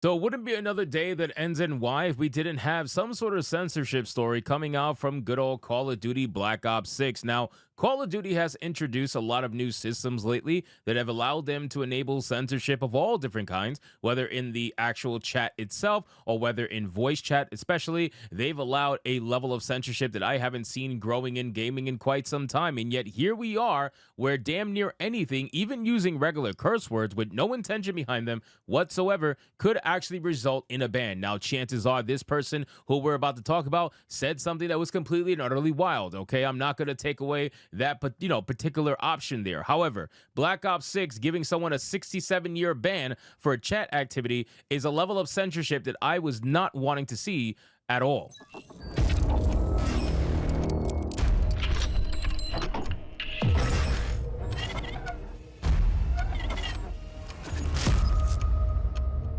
So it wouldn't be another day that ends in Y if we didn't have some sort of censorship story coming out from good old Call of Duty Black Ops 6. Now, Call of Duty has introduced a lot of new systems lately that have allowed them to enable censorship of all different kinds, whether in the actual chat itself or whether in voice chat, especially. They've allowed a level of censorship that I haven't seen growing in gaming in quite some time. And yet here we are, where damn near anything, even using regular curse words with no intention behind them whatsoever, could actually result in a ban. Now, chances are this person who we're about to talk about said something that was completely and utterly wild. Okay, I'm not going to take away that, but particular option there. However, Black Ops 6 giving someone a 67-year ban for a chat activity is a level of censorship that I was not wanting to see at all.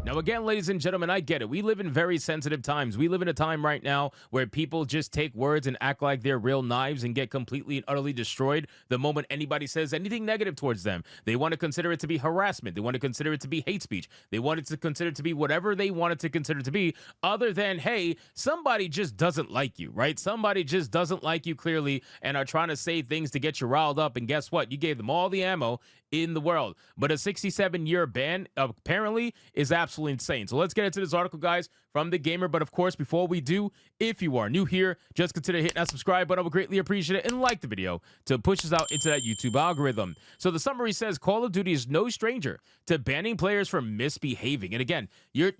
Now, again, ladies and gentlemen, I get it. We live in very sensitive times. We live in a time right now where people just take words and act like they're real knives and get completely and utterly destroyed the moment anybody says anything negative towards them. They want to consider it to be harassment. They want to consider it to be hate speech. They want it to consider it to be whatever they want it to consider it to be, other than, hey, somebody just doesn't like you, right? Somebody just doesn't like you clearly and are trying to say things to get you riled up. And guess what? You gave them all the ammo in the world. But a 67-year ban apparently is absolutely insane. So let's get into this article, guys, from The Gamer. But of course, before we do, if you are new here, just consider hitting that subscribe button. I would greatly appreciate it, and like the video to push us out into that YouTube algorithm. So the summary says Call of Duty is no stranger to banning players for misbehaving. And again, you're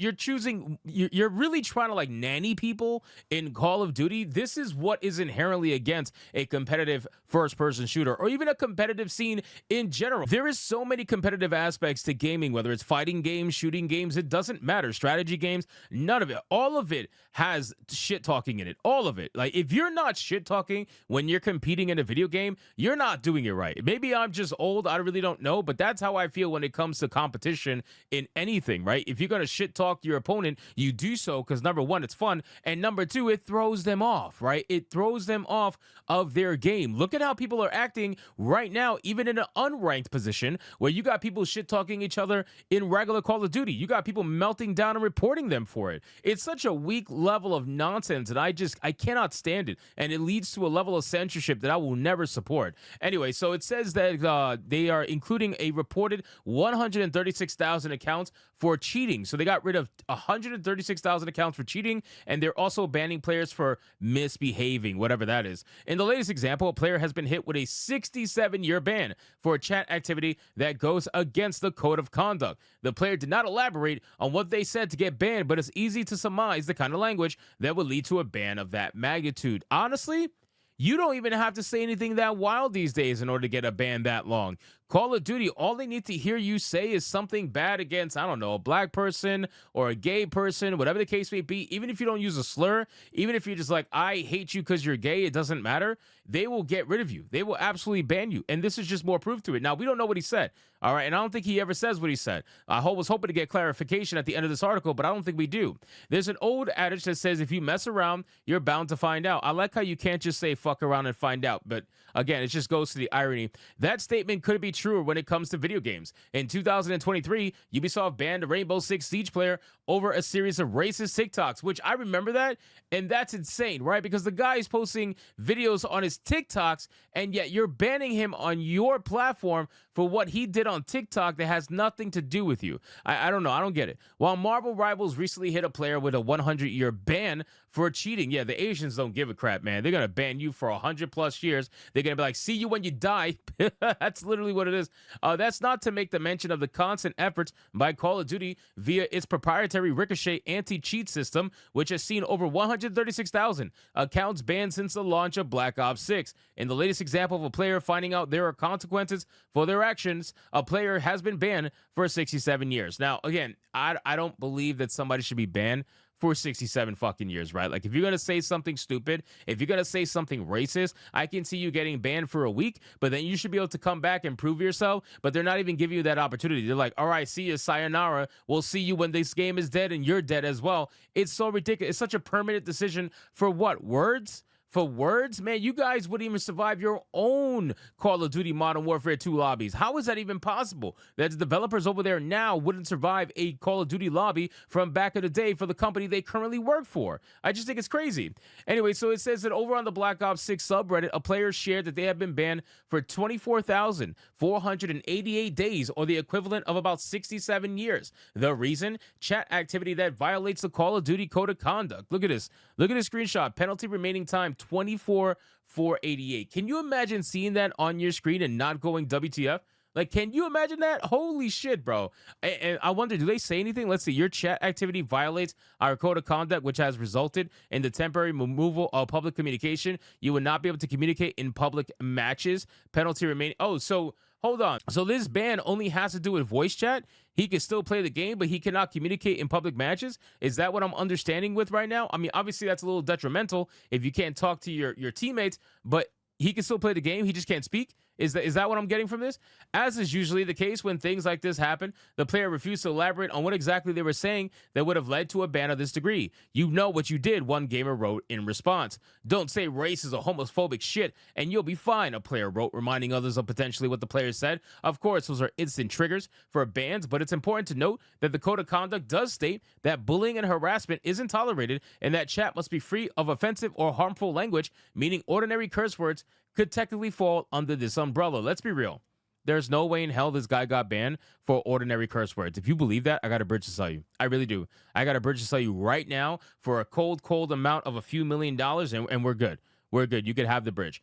really trying to like nanny people in Call of Duty. This is what is inherently against a competitive first-person shooter or even a competitive scene in general. There is so many competitive aspects to gaming, whether it's fighting games, shooting games, it doesn't matter. Strategy games, none of it. All of it has shit talking in it. All of it. Like, if you're not shit talking when you're competing in a video game, you're not doing it right. Maybe I'm just old. I really don't know, but that's how I feel when it comes to competition in anything, right? If you're going to shit talk your opponent, you do so because number one, it's fun. And number two, it throws them off, right? It throws them off of their game. Look at how people are acting right now, even in an unranked position where you got people shit talking each other in regular Call of Duty. You got people melting down and reporting them for it. It's such a weak level of nonsense, and I cannot stand it. And it leads to a level of censorship that I will never support. Anyway, so it says that they are including a reported 136,000 accounts for cheating. So they got rid of 136,000 accounts for cheating, and they're also banning players for misbehaving, whatever that is. In the latest example, a player has been hit with a 67-year ban for a chat activity that goes against the code of conduct. The player did not elaborate on what they said to get banned, but it's easy to surmise the kind of language that would lead to a ban of that magnitude. Honestly, you don't even have to say anything that wild these days in order to get a ban that long. Call of Duty, all they need to hear you say is something bad against, I don't know, a black person or a gay person, whatever the case may be. Even if you don't use a slur, even if you're just like, I hate you because you're gay, it doesn't matter. They will get rid of you. They will absolutely ban you. And this is just more proof to it. Now, we don't know what he said. All right. And I don't think he ever says what he said. I was hoping to get clarification at the end of this article, but I don't think we do. There's an old adage that says if you mess around, you're bound to find out. I like how you can't just say fuck around and find out. But again, it just goes to the irony. That statement could be truer when it comes to video games. In 2023, Ubisoft banned a Rainbow Six Siege player over a series of racist TikToks, which I remember that, and that's insane, right? Because the guy is posting videos on his TikToks, and yet you're banning him on your platform for what he did on TikTok that has nothing to do with you. I don't know. I don't get it. While Marvel Rivals recently hit a player with a 100-year ban for cheating, yeah, the Asians don't give a crap, man. They're going to ban you for 100+ years. They're going to be like, see you when you die. That's literally what it is. That's not to make the mention of the constant efforts by Call of Duty via its proprietary Ricochet anti-cheat system, which has seen over 136,000 accounts banned since the launch of Black Ops 6. In the latest example of a player finding out there are consequences for their actions, a player has been banned for 67 years. Now, again, I don't believe that somebody should be banned for 67 fucking years, right? Like, if you're going to say something stupid, if you're going to say something racist, I can see you getting banned for a week, but then you should be able to come back and prove yourself, but they're not even giving you that opportunity. They're like, all right, see you, sayonara. We'll see you when this game is dead and you're dead as well. It's so ridiculous. It's such a permanent decision for what? Words? for words, man, you guys wouldn't even survive your own Call of Duty Modern Warfare 2 lobbies. How is that even possible? That the developers over there now wouldn't survive a Call of Duty lobby from back in the day for the company they currently work for. I just think it's crazy. Anyway, so it says that over on the Black Ops 6 subreddit, a player shared that they have been banned for 24,488 days, or the equivalent of about 67 years. The reason? Chat activity that violates the Call of Duty Code of Conduct. Look at this. Look at this screenshot. Penalty remaining time 24,488. Can you imagine seeing that on your screen and not going WTF? Like, can you imagine that? Holy shit, bro. And I wonder, do they say anything? Let's see. Your chat activity violates our code of conduct, which has resulted in the temporary removal of public communication. You will not be able to communicate in public matches. Penalty remaining. Oh, so hold on. So this ban only has to do with voice chat. He can still play the game, but he cannot communicate in public matches. Is that what I'm understanding with right now? I mean, obviously that's a little detrimental if you can't talk to your teammates, but he can still play the game. He just can't speak. Is that what I'm getting from this? As is usually the case when things like this happen, the player refused to elaborate on what exactly they were saying that would have led to a ban of this degree. You know what you did, one gamer wrote in response. Don't say race is a homophobic shit and you'll be fine, a player wrote, reminding others of potentially what the player said. Of course, those are instant triggers for bans, but it's important to note that the code of conduct does state that bullying and harassment isn't tolerated and that chat must be free of offensive or harmful language, meaning ordinary curse words could technically fall under this umbrella. Let's be real. There's no way in hell this guy got banned for ordinary curse words. If you believe that, I got a bridge to sell you. I really do. I got a bridge to sell you right now for a cold amount of a few $1,000,000, and we're good. We're good. You could have the bridge.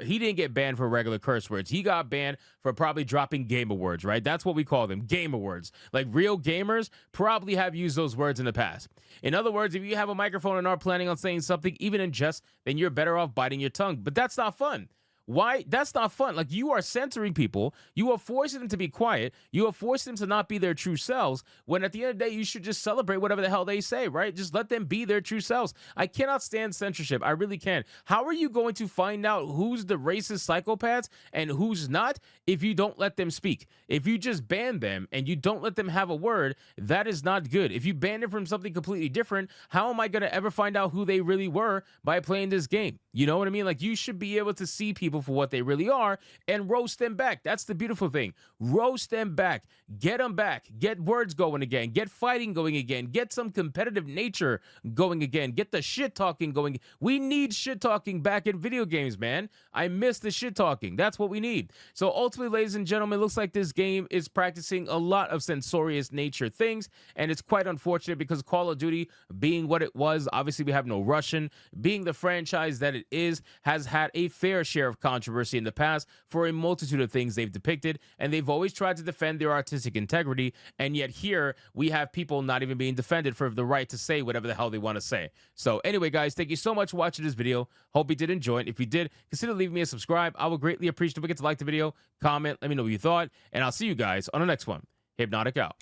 He didn't get banned for regular curse words. He got banned for probably dropping gamer words, right? That's what we call them, gamer words. Like real gamers probably have used those words in the past. In other words, if you have a microphone and are planning on saying something, even in jest, then you're better off biting your tongue. But that's not fun. Why? That's not fun. Like, you are censoring people. You are forcing them to be quiet. You are forcing them to not be their true selves, when at the end of the day, you should just celebrate whatever the hell they say, right? Just let them be their true selves. I cannot stand censorship. I really can't. How are you going to find out who's the racist psychopaths and who's not if you don't let them speak? If you just ban them and you don't let them have a word, that is not good. If you ban them from something completely different, how am I going to ever find out who they really were by playing this game? You know what I mean? Like, you should be able to see people for what they really are and roast them back. That's the beautiful thing. Roast them back. Get them back. Get words going again. Get fighting going again. Get some competitive nature going again. Get the shit talking going. We need shit talking back in video games, man. I miss the shit talking. That's what we need. So ultimately, ladies and gentlemen, it looks like this game is practicing a lot of censorious nature things, and it's quite unfortunate because Call of Duty, being what it was, obviously we have no Russian, being the franchise that it is, has had a fair share of controversy in the past for a multitude of things they've depicted, and they've always tried to defend their artistic integrity, and yet here we have people not even being defended for the right to say whatever the hell they want to say. So anyway, guys, thank you so much for watching this video. Hope you did enjoy it. If you did, consider leaving me a subscribe. I would greatly appreciate it. Don't forget to like the video, comment, let me know what you thought, and I'll see you guys on the next one. Hypnotic out.